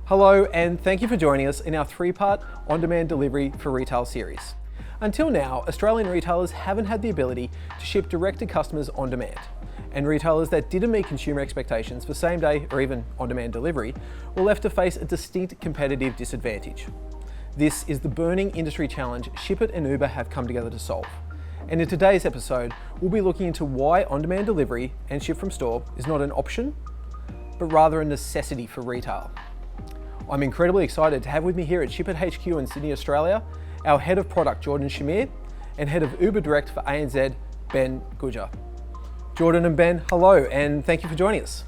Hello, and thank you for joining us in our three-part on-demand delivery for retail series. Until now, Australian retailers haven't had the ability to ship direct to customers on demand, and retailers that didn't meet consumer expectations for same-day or even on-demand delivery were left to face a distinct competitive disadvantage. This is the burning industry challenge Shippit and Uber have come together to solve. And in today's episode, we'll be looking into why on-demand delivery and ship from store is not an option, but rather a necessity for retail. I'm incredibly excited to have with me here at Shippit HQ in Sydney, Australia, our Head of Product, Jordan Shamir, and Head of Uber Direct for ANZ, Ben Guja. Jordan and Ben, hello, and thank you for joining us.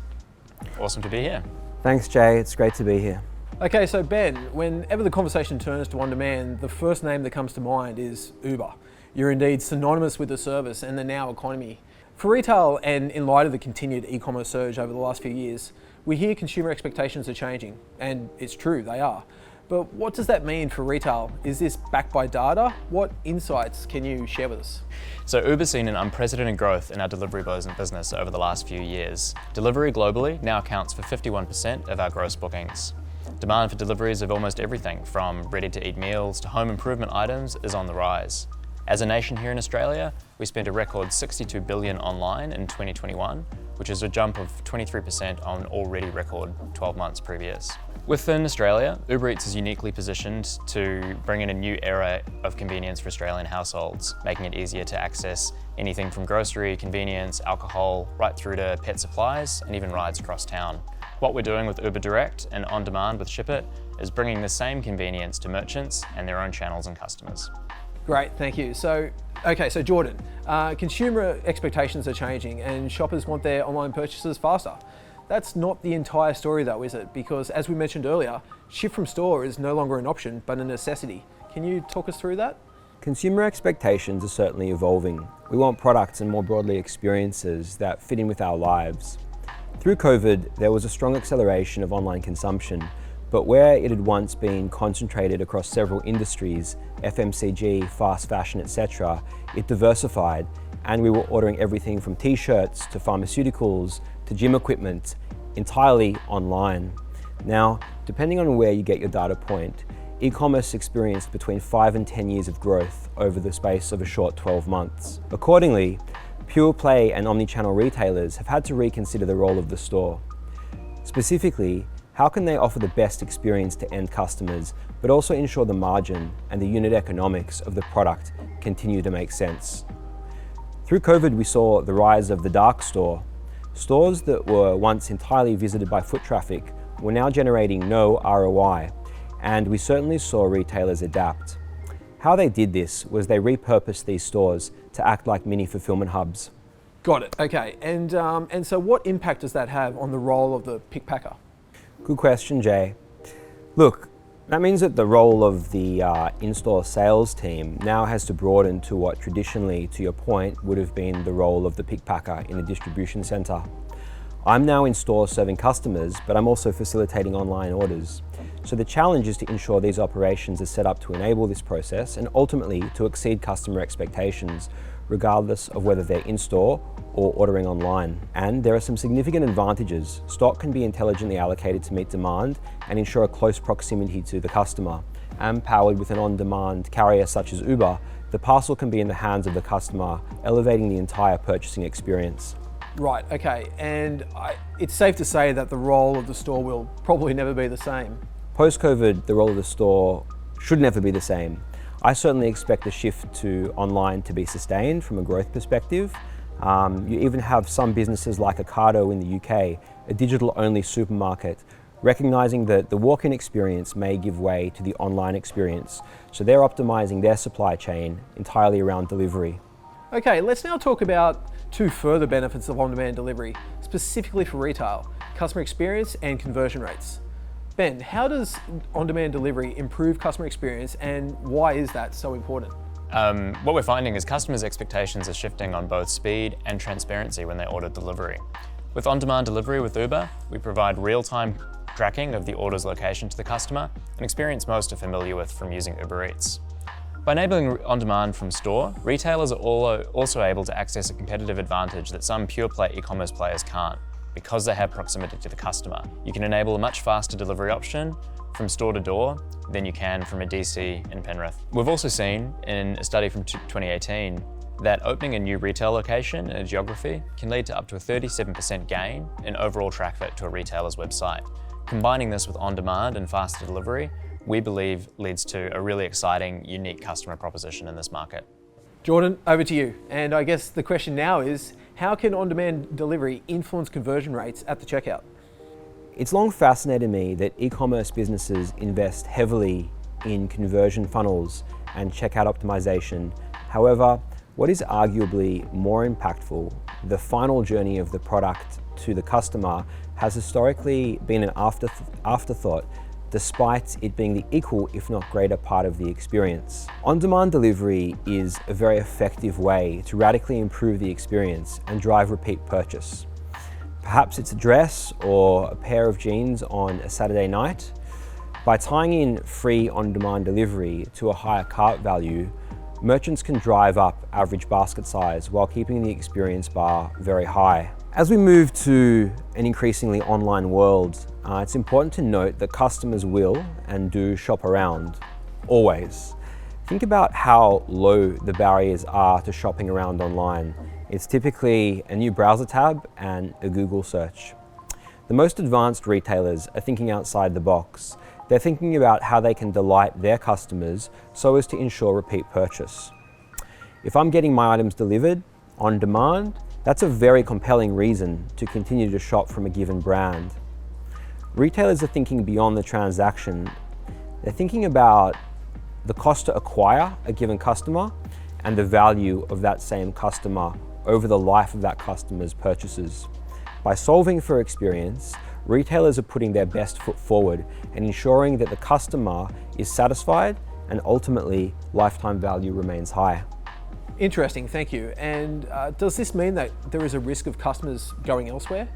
Awesome to be here. Thanks, Jay. It's great to be here. Okay, so Ben, whenever the conversation turns to on-demand, the first name that comes to mind is Uber. You're indeed synonymous with the service and the now economy. For retail, and in light of the continued e-commerce surge over the last few years, we hear consumer expectations are changing, and it's true, they are. But what does that mean for retail? Is this backed by data? What insights can you share with us? So Uber's seen an unprecedented growth in our delivery business over the last few years. Delivery globally now accounts for 51% of our gross bookings. Demand for deliveries of almost everything from ready-to-eat meals to home improvement items is on the rise. As a nation here in Australia, we spent a record $62 billion online in 2021, which is a jump of 23% on already record 12 months previous. Within Australia, Uber Eats is uniquely positioned to bring in a new era of convenience for Australian households, making it easier to access anything from grocery, convenience, alcohol, right through to pet supplies, and even rides across town. What we're doing with Uber Direct and On Demand with Shippit is bringing the same convenience to merchants and their own channels and customers. Great, thank you. So Jordan, consumer expectations are changing and shoppers want their online purchases faster. That's not the entire story though, is it? Because as we mentioned earlier, ship from store is no longer an option, but a necessity. Can you talk us through that? Consumer expectations are certainly evolving. We want products and more broadly experiences that fit in with our lives. Through COVID, there was a strong acceleration of online consumption, but where it had once been concentrated across several industries, FMCG, fast fashion, etc., it diversified, and we were ordering everything from t-shirts to pharmaceuticals to gym equipment entirely online. Now, depending on where you get your data point, e-commerce experienced between 5 and 10 years of growth over the space of a short 12 months. Accordingly, pure play and omnichannel retailers have had to reconsider the role of the store. Specifically, how can they offer the best experience to end customers, but also ensure the margin and the unit economics of the product continue to make sense? Through COVID, we saw the rise of the dark store. Stores that were once entirely visited by foot traffic were now generating no ROI, and we certainly saw retailers adapt. How they did this was they repurposed these stores to act like mini fulfillment hubs. Got it, okay. And so what impact does that have on the role of the pick packer? Good question, Jay. Look, that means that the role of the in-store sales team now has to broaden to what traditionally, to your point, would have been the role of the pick packer in a distribution center. I'm now in store serving customers, but I'm also facilitating online orders. So the challenge is to ensure these operations are set up to enable this process and ultimately to exceed customer expectations, regardless of whether they're in-store or ordering online. And there are some significant advantages. Stock can be intelligently allocated to meet demand and ensure a close proximity to the customer. And powered with an on-demand carrier such as Uber, the parcel can be in the hands of the customer, elevating the entire purchasing experience. Right, okay, and it's safe to say that the role of the store will probably never be the same. Post-COVID, the role of the store should never be the same. I certainly expect the shift to online to be sustained from a growth perspective. You even have some businesses like Ocado in the UK, a digital-only supermarket, recognizing that the walk-in experience may give way to the online experience. So they're optimizing their supply chain entirely around delivery. Okay, let's now talk about two further benefits of on-demand delivery, specifically for retail: customer experience and conversion rates. Ben, how does on-demand delivery improve customer experience and why is that so important? What we're finding is customers' expectations are shifting on both speed and transparency when they order delivery. With on-demand delivery with Uber, we provide real-time tracking of the order's location to the customer, an experience most are familiar with from using Uber Eats. By enabling on-demand from store, retailers are also able to access a competitive advantage that some pure-play e-commerce players can't. because they have proximity to the customer. You can enable a much faster delivery option from store to door than you can from a DC in Penrith. We've also seen in a study from 2018 that opening a new retail location in a geography can lead to up to a 37% gain in overall traffic to a retailer's website. Combining this with on-demand and faster delivery, we believe leads to a really exciting, unique customer proposition in this market. Jordan, over to you. And I guess the question now is, how can on-demand delivery influence conversion rates at the checkout? It's long fascinated me that e-commerce businesses invest heavily in conversion funnels and checkout optimization. However, what is arguably more impactful, the final journey of the product to the customer, has historically been an afterthought, despite it being the equal, if not greater, part of the experience. On-demand delivery is a very effective way to radically improve the experience and drive repeat purchase. Perhaps it's a dress or a pair of jeans on a Saturday night. By tying in free on-demand delivery to a higher cart value, merchants can drive up average basket size while keeping the experience bar very high. As we move to an increasingly online world, it's important to note that customers will and do shop around, always. Think about how low the barriers are to shopping around online. It's typically a new browser tab and a Google search. The most advanced retailers are thinking outside the box. They're thinking about how they can delight their customers so as to ensure repeat purchase. If I'm getting my items delivered on demand, that's a very compelling reason to continue to shop from a given brand. Retailers are thinking beyond the transaction. They're thinking about the cost to acquire a given customer and the value of that same customer over the life of that customer's purchases. By solving for experience, retailers are putting their best foot forward and ensuring that the customer is satisfied and ultimately lifetime value remains high. Interesting, thank you. And does this mean that there is a risk of customers going elsewhere?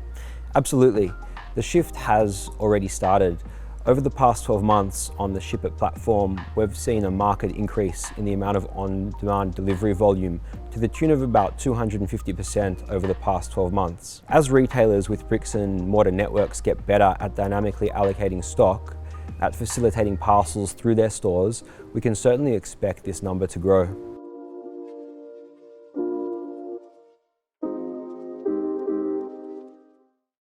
Absolutely. The shift has already started. Over the past 12 months on the Shippit platform, we've seen a marked increase in the amount of on-demand delivery volume to the tune of about 250% over the past 12 months. As retailers with bricks and mortar networks get better at dynamically allocating stock, at facilitating parcels through their stores, we can certainly expect this number to grow.